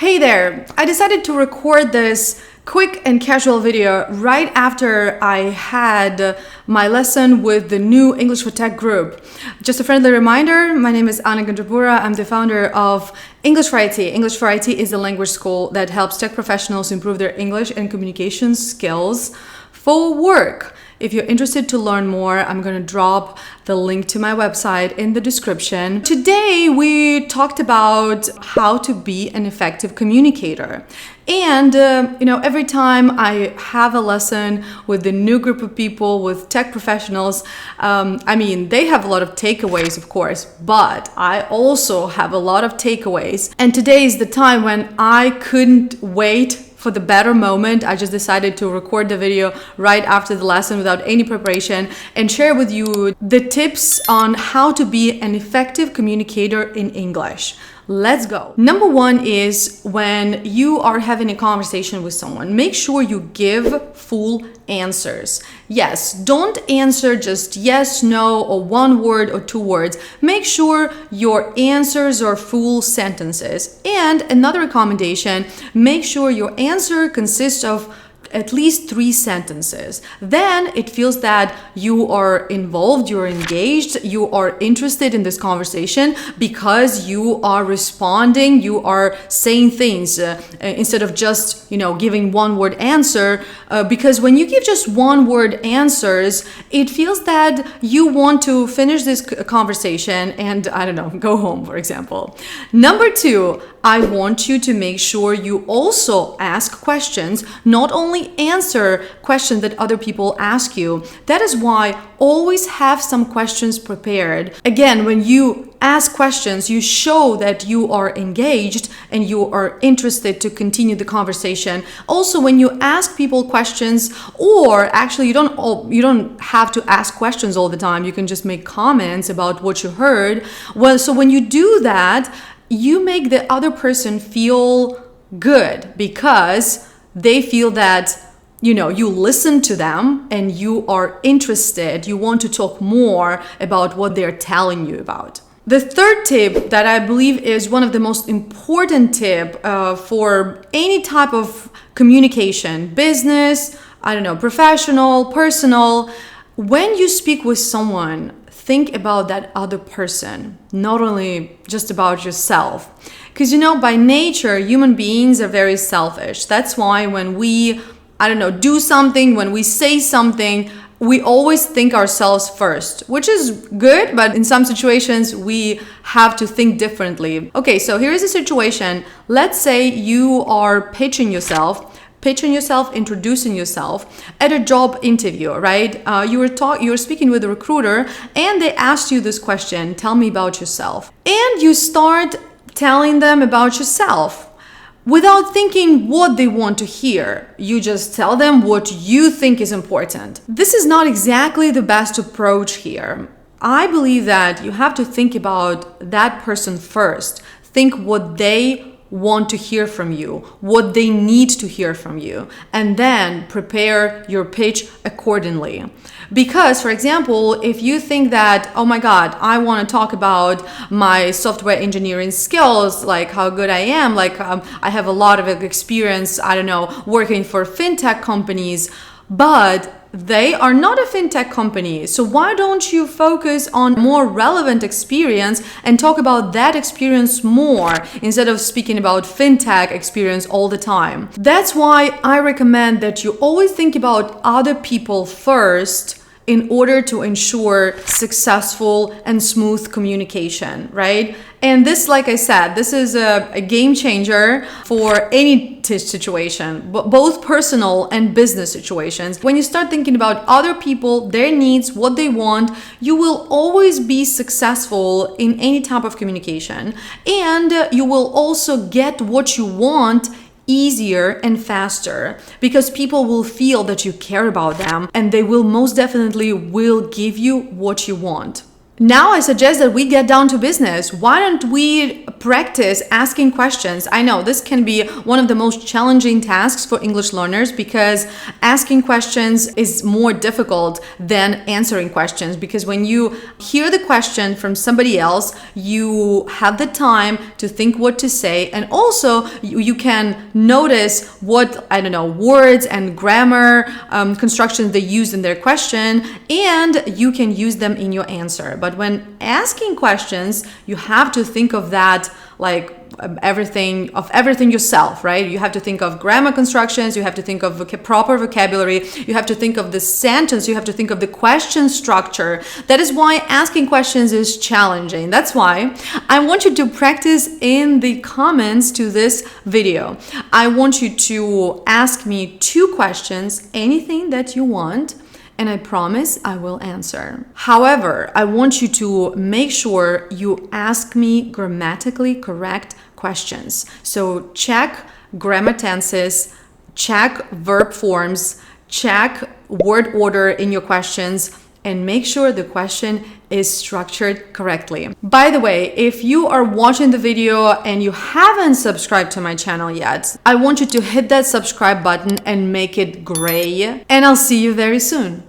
Hey there! I decided to record this quick and casual video right after I had my lesson with the new English for Tech group. Just a friendly reminder, my name is Annglish. I'm the founder of English for IT. English for IT is a language school that helps tech professionals improve their English and communication skills for work. If you're interested to learn more, I'm going to drop the link to my website in the description. Today, we talked about how to be an effective communicator. And, every time I have a lesson with a new group of people, with tech professionals, they have a lot of takeaways, of course, but I also have a lot of takeaways. And today is the time when I couldn't wait for the better moment. I just decided to record the video right after the lesson without any preparation and share with you the tips on how to be an effective communicator in English. Let's go. Number one is when you are having a conversation with someone, make sure you give full answers. Yes, don't answer just yes, no, or one word or two words. Make sure your answers are full sentences. And another recommendation, make sure your answer consists of at least 3 sentences. Then it feels that you are involved, you're engaged, you are interested in this conversation because you are responding, you are saying things instead of just, giving one word answer. Because when you give just one word answers, it feels that you want to finish this conversation and, go home, for example. Number 2, I want you to make sure you also ask questions, not only answer questions that other people ask you. That is why always have some questions prepared. Again, when you ask questions, you show that you are engaged and you are interested to continue the conversation. Also, when you ask people questions, or actually you don't have to ask questions all the time. You can just make comments about what you heard. Well, so when you do that, you make the other person feel good because they feel that you listen to them and you are interested. You want to talk more about what they're telling you about. The third tip that I believe is one of the most important tip for any type of communication, business, professional, personal. When you speak with someone, think about that other person, not only just about yourself. Because, by nature, human beings are very selfish. That's why when we, do something, when we say something, we always think ourselves first, which is good, but in some situations, we have to think differently. Okay, so here is a situation. Let's say you are pitching yourself, introducing yourself at a job interview, right? You were speaking with a recruiter and they asked you this question, tell me about yourself. And you start telling them about yourself without thinking what they want to hear. You just tell them what you think is important. This is not exactly the best approach here. I believe that you have to think about that person first. Think what they want to hear from you, what they need to hear from you, and then prepare your pitch accordingly. Because, for example, if you think that, oh my God, I want to talk about my software engineering skills, like how good I am, I have a lot of experience, working for fintech companies, but they are not a fintech company. So why don't you focus on more relevant experience and talk about that experience more instead of speaking about fintech experience all the time? That's why I recommend that you always think about other people first in order to ensure successful and smooth communication, right? And this, like I said, this is a game changer for any situation, both personal and business situations. When you start thinking about other people, their needs, what they want, you will always be successful in any type of communication. And you will also get what you want easier and faster because people will feel that you care about them and they will most definitely will give you what you want. Now I suggest that we get down to business. Why don't we practice asking questions? I know this can be one of the most challenging tasks for English learners because asking questions is more difficult than answering questions, because when you hear the question from somebody else, you have the time to think what to say, and also you can notice what, I don't know, words and grammar constructions they use in their question, and you can use them in your answer. But when asking questions, you have to think of that like everything yourself, right? You have to think of grammar constructions, you have to think of proper vocabulary, you have to think of the sentence, you have to think of the question structure. That is why asking questions is challenging. That's why I want you to practice in the comments to this video. I want you to ask me 2 questions, anything that you want, and I promise I will answer. However, I want you to make sure you ask me grammatically correct questions. So check grammar tenses, check verb forms, check word order in your questions, and make sure the question is structured correctly. By the way, if you are watching the video and you haven't subscribed to my channel yet, I want you to hit that subscribe button and make it gray, and I'll see you very soon.